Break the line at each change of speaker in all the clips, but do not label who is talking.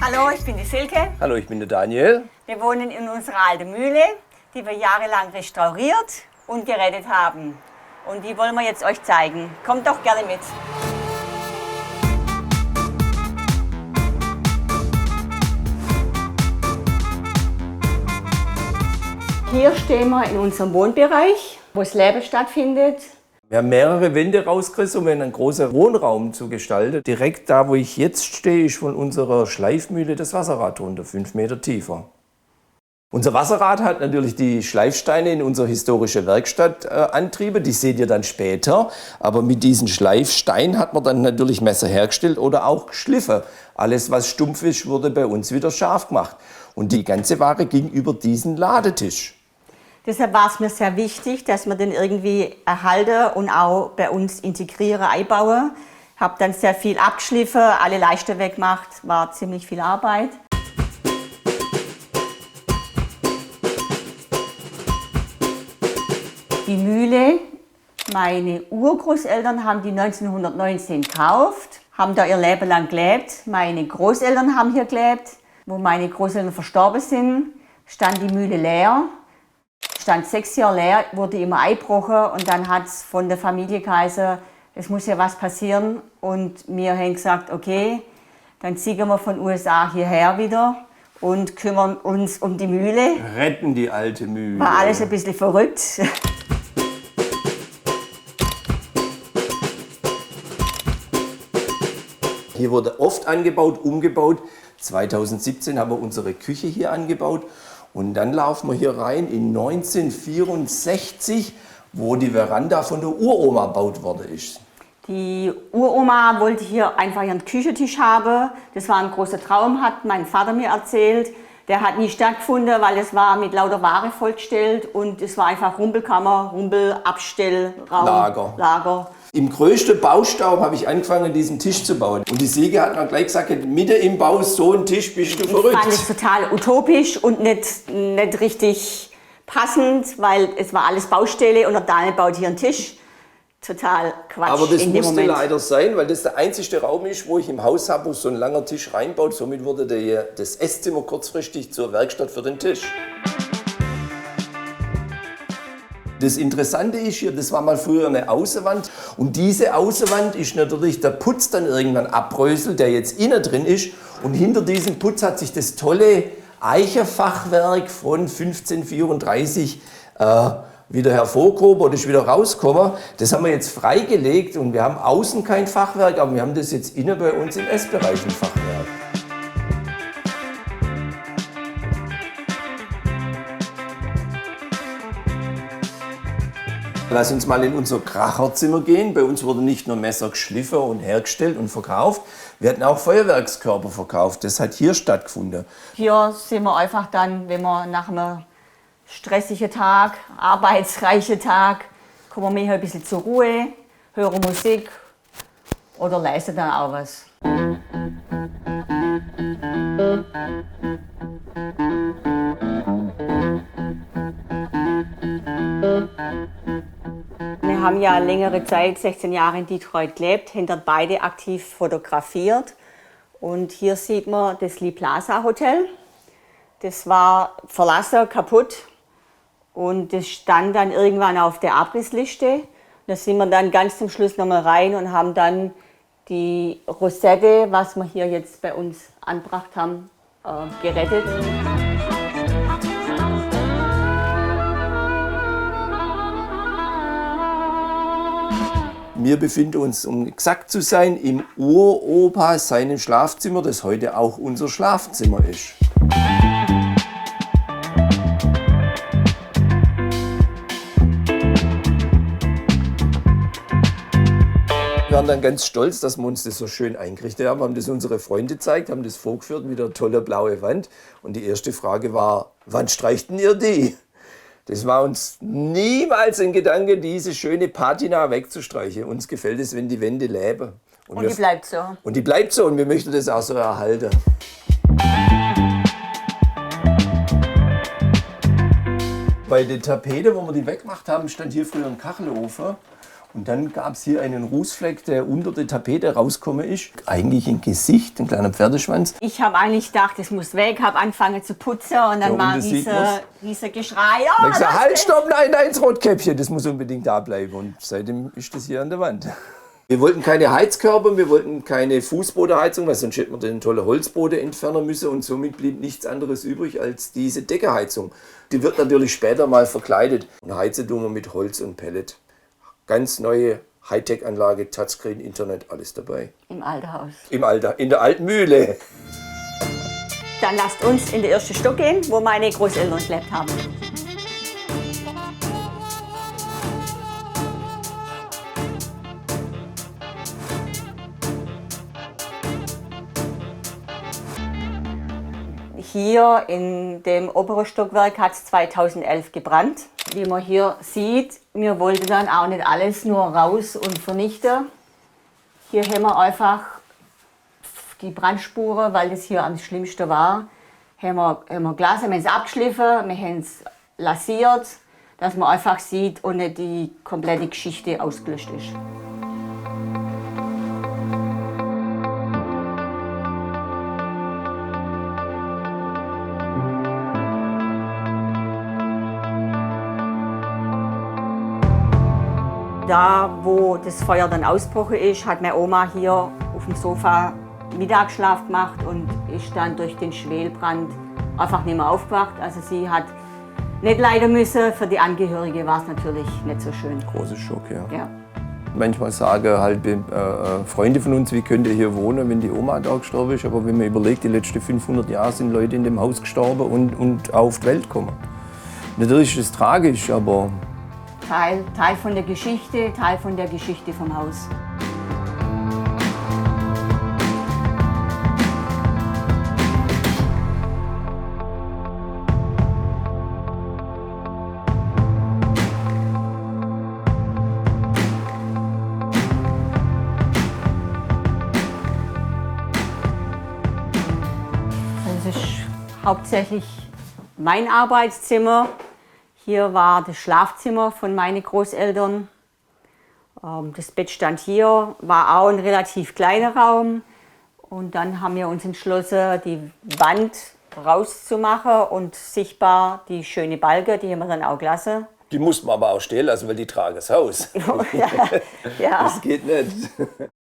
Hallo, ich bin die Silke.
Hallo, ich bin der Daniel.
Wir wohnen in unserer alten Mühle, die wir jahrelang restauriert und gerettet haben. Und die wollen wir jetzt euch zeigen. Kommt doch gerne mit. Hier stehen wir in unserem Wohnbereich, wo das Leben stattfindet.
Wir haben mehrere Wände rausgerissen, um einen großen Wohnraum zu gestalten. Direkt da, wo ich jetzt stehe, ist von unserer Schleifmühle das Wasserrad runter, 5 Meter tiefer. Unser Wasserrad hat natürlich die Schleifsteine in unsere historische Werkstatt antrieben. Die seht ihr dann später. Aber mit diesen Schleifsteinen hat man dann natürlich Messer hergestellt oder auch geschliffen. Alles, was stumpf ist, wurde bei uns wieder scharf gemacht. Und die ganze Ware ging über diesen Ladetisch.
Deshalb war es mir sehr wichtig, dass wir den irgendwie erhalten und auch bei uns integrieren, einbauen. Ich habe dann sehr viel abgeschliffen, alle Leisten weggemacht, war ziemlich viel Arbeit. Die Mühle, meine Urgroßeltern haben die 1919 gekauft, haben da ihr Leben lang gelebt. Meine Großeltern haben hier gelebt. Wo meine Großeltern verstorben sind, stand die Mühle leer. Stand 6 Jahre leer, wurde immer eingebrochen und dann hat es von der Familie geheißen, es muss ja was passieren. Und wir haben gesagt, okay, dann ziehen wir von USA hierher wieder und kümmern uns um die Mühle.
Retten die alte Mühle.
War alles ein bisschen verrückt.
Hier wurde oft angebaut, umgebaut. 2017 haben wir unsere Küche hier angebaut. Und dann laufen wir hier rein in 1964, wo die Veranda von der Uroma gebaut worden ist.
Die Uroma wollte hier einfach ihren Küchentisch haben. Das war ein großer Traum, hat mein Vater mir erzählt. Der hat nie stattgefunden, weil es war mit lauter Ware vollgestellt und es war einfach Rumpelkammer, Rumpelabstellraum, Lager.
Im größten Baustaub habe ich angefangen, diesen Tisch zu bauen. Und die Sieger hat mir gleich gesagt, mitten im Bau so ein Tisch, bist du verrückt.
Ich fand es total utopisch und nicht richtig passend, weil es war alles Baustelle und der Daniel baut hier einen Tisch. Total Quatsch.
Aber das
in dem
musste
Moment
leider sein, weil das der einzige Raum ist, wo ich im Haus habe, wo so ein langer Tisch reinbaut. Somit wurde das Esszimmer kurzfristig zur Werkstatt für den Tisch. Das Interessante ist hier, das war mal früher eine Außenwand und diese Außenwand ist natürlich der Putz dann irgendwann abbröselt, der jetzt innen drin ist, und hinter diesem Putz hat sich das tolle Eichenfachwerk von 1534 wieder hervorgehoben oder ist wieder rausgekommen. Das haben wir jetzt freigelegt und wir haben außen kein Fachwerk, aber wir haben das jetzt innen bei uns im Essbereich ein Fachwerk. Lass uns mal in unser Kracherzimmer gehen. Bei uns wurden nicht nur Messer geschliffen und hergestellt und verkauft, wir hatten auch Feuerwerkskörper verkauft. Das hat hier stattgefunden.
Hier sind wir einfach dann, wenn wir nach einem stressigen Tag, arbeitsreichen Tag, kommen wir hier ein bisschen zur Ruhe, hören Musik oder leisten dann auch was. Wir haben ja längere Zeit, 16 Jahre in Detroit gelebt, haben dort beide aktiv fotografiert. Und hier sieht man das Lee Plaza Hotel. Das war verlassen, kaputt. Und das stand dann irgendwann auf der Abrissliste. Da sind wir dann ganz zum Schluss nochmal rein und haben dann die Rosette, was wir hier jetzt bei uns angebracht haben, gerettet.
Wir befinden uns, um exakt zu sein, im Uropa seinem Schlafzimmer, das heute auch unser Schlafzimmer ist. Wir waren dann ganz stolz, dass wir uns das so schön eingerichtet haben das unsere Freunde gezeigt, haben das vorgeführt mit einer tollen blauen Wand. Und die erste Frage war, wann streichten ihr die? Das war uns niemals ein Gedanke, diese schöne Patina wegzustreichen. Uns gefällt es, wenn die Wände leben.
Und die bleibt so.
Und die bleibt so und wir möchten das auch so erhalten. Bei der Tapete, wo wir die weggemacht haben, stand hier früher ein Kachelofen. Und dann gab es hier einen Rußfleck, der unter der Tapete rausgekommen ist. Eigentlich ein Gesicht, ein kleiner Pferdeschwanz.
Ich habe eigentlich gedacht, es muss weg, habe angefangen zu putzen und dann war diese Geschrei.
Oh, ich gesagt, halt, stopp, nein, das Rotkäppchen, das muss unbedingt da bleiben. Und seitdem ist das hier an der Wand. Wir wollten keine Heizkörper, wir wollten keine Fußbodenheizung, weil sonst hätten wir den tollen Holzboden entfernen müssen und somit blieb nichts anderes übrig als diese Deckenheizung. Die wird natürlich später mal verkleidet und heizen tun wir mit Holz und Pellet. Ganz neue Hightech-Anlage, Touchscreen, Internet, alles dabei.
Im alten Haus.
In der alten Mühle.
Dann lasst uns in den ersten Stock gehen, wo meine Großeltern gelebt haben. Hier in dem oberen Stockwerk hat es 2011 gebrannt. Wie man hier sieht, wir wollten dann auch nicht alles nur raus und vernichten. Hier haben wir einfach die Brandspuren, weil das hier am schlimmsten war, haben wir Glas, haben es abgeschliffen, wir haben es lasiert, dass man einfach sieht und nicht die komplette Geschichte ausgelöscht ist. Da, wo das Feuer dann ausgebrochen ist, hat meine Oma hier auf dem Sofa Mittagsschlaf gemacht und ist dann durch den Schwelbrand einfach nicht mehr aufgewacht. Also sie hat nicht leiden müssen. Für die Angehörige war es natürlich nicht so schön.
Großer Schock, ja.
Ja.
Manchmal sagen halt Freunde von uns, wie könnt ihr hier wohnen, wenn die Oma da gestorben ist. Aber wenn man überlegt, die letzten 500 Jahre sind Leute in dem Haus gestorben und auf die Welt gekommen. Natürlich ist es tragisch, aber
Teil von der Geschichte, Teil von der Geschichte vom Haus. Das ist hauptsächlich mein Arbeitszimmer. Hier war das Schlafzimmer von meinen Großeltern. Das Bett stand hier, war auch ein relativ kleiner Raum. Und dann haben wir uns entschlossen, die Wand rauszumachen und sichtbar die schöne Balken, die haben wir dann auch gelassen.
die muss man aber auch stehen lassen, weil die tragen das Haus.
Ja.
Das geht nicht.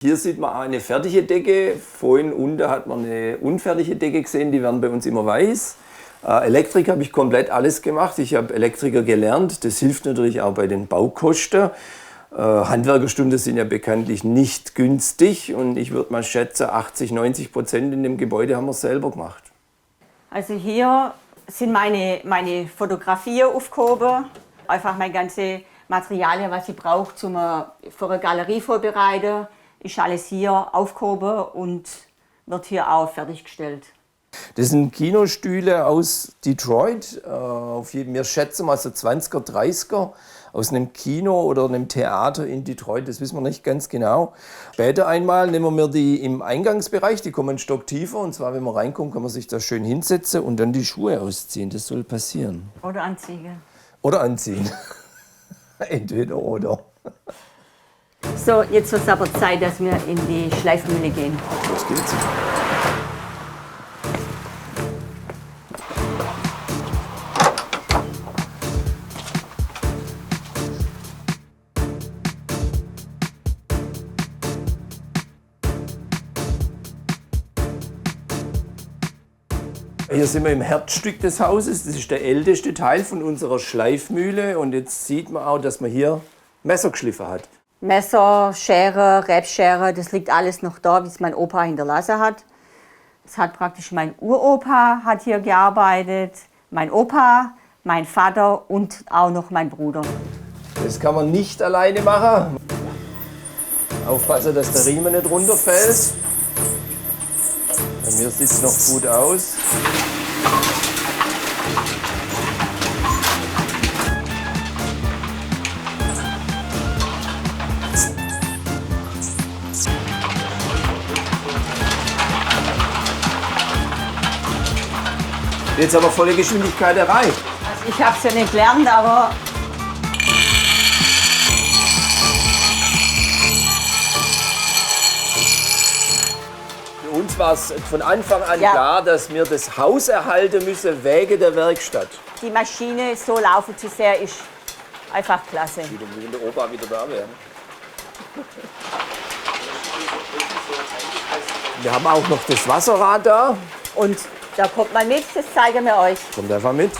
Hier sieht man eine fertige Decke. Vorhin unten hat man eine unfertige Decke gesehen, die werden bei uns immer weiß. Elektrik habe ich komplett alles gemacht. Ich habe Elektriker gelernt. Das hilft natürlich auch bei den Baukosten. Handwerkerstunden sind ja bekanntlich nicht günstig und ich würde mal schätzen, 80–90% in dem Gebäude haben wir selber gemacht.
Also hier sind meine Fotografien aufgehoben. Einfach mein ganze Materialien, was ich brauche, für eine Galerie vorbereiten, ist alles hier aufgehoben und wird hier auch fertiggestellt.
Das sind Kinostühle aus Detroit, wir schätzen mal so 20er, 30er, aus einem Kino oder einem Theater in Detroit, das wissen wir nicht ganz genau. Später einmal nehmen wir die im Eingangsbereich, die kommen einen Stock tiefer, und zwar, wenn man reinkommt, kann man sich da schön hinsetzen und dann die Schuhe ausziehen, das soll passieren.
Oder anziehen.
Oder anziehen. Entweder oder.
So, jetzt wird es aber Zeit, dass wir in die Schleifmühle gehen.
Los geht's. Hier sind wir im Herzstück des Hauses. Das ist der älteste Teil von unserer Schleifmühle. Und jetzt sieht man auch, dass man hier Messer geschliffen hat.
Messer, Schere, Rebschere, das liegt alles noch da, wie es mein Opa hinterlassen hat. Das hat praktisch mein Uropa hat hier gearbeitet, mein Opa, mein Vater und auch noch mein Bruder.
Das kann man nicht alleine machen. Aufpassen, dass der Riemen nicht runterfällt. Bei mir sieht es noch gut aus. Jetzt aber volle Geschwindigkeit erreicht.
Also ich habe es ja nicht gelernt, aber
uns war es von Anfang an
Ja.
klar, dass wir das Haus erhalten müssen wegen der Werkstatt.
Die Maschine so laufen zu sehr ist einfach klasse.
Wenn der Opa wieder da wäre. Wir haben auch noch das Wasserrad da.
Und da kommt mal mit, das zeigen wir euch.
Kommt einfach mit.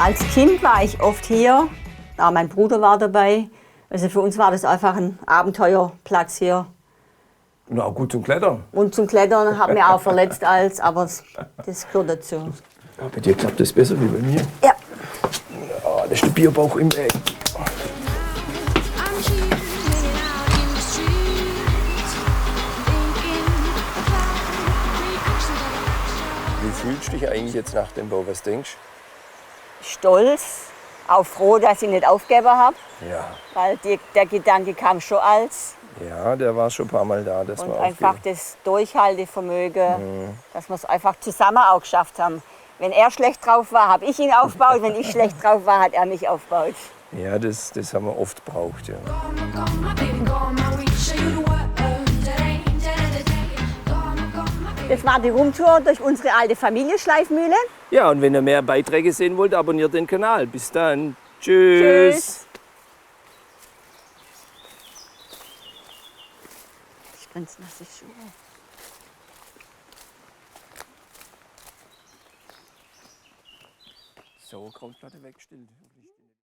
Als Kind war ich oft hier, auch mein Bruder war dabei. Also für uns war das einfach ein Abenteuerplatz hier.
Und auch gut zum Klettern.
Und zum Klettern hat mir auch verletzt aber das gehört dazu.
Ja, bei dir klappt das besser wie bei mir.
Ja.
Ah, das ist der Bierbauch im Eck. Wie fühlst du dich eigentlich jetzt nach dem Bau? Was denkst
Stolz, auch froh, dass ich nicht aufgegeben habe,
du? Ja.
weil der Gedanke kam schon als.
Ja, der war schon ein paar Mal da. Das
Und
war
einfach das Durchhaltevermögen, dass wir es einfach zusammen auch geschafft haben. Wenn er schlecht drauf war, habe ich ihn aufgebaut. Wenn ich schlecht drauf war, hat er mich aufgebaut.
Ja, das haben wir oft gebraucht. Ja.
Das war die Rumtour durch unsere alte Familienschleifmühle.
Ja, und wenn ihr mehr Beiträge sehen wollt, abonniert den Kanal. Bis dann. Tschüss.
Tschüss. Ich ganz nasse Schuhe.
Sauerkrautplatte weggestellt.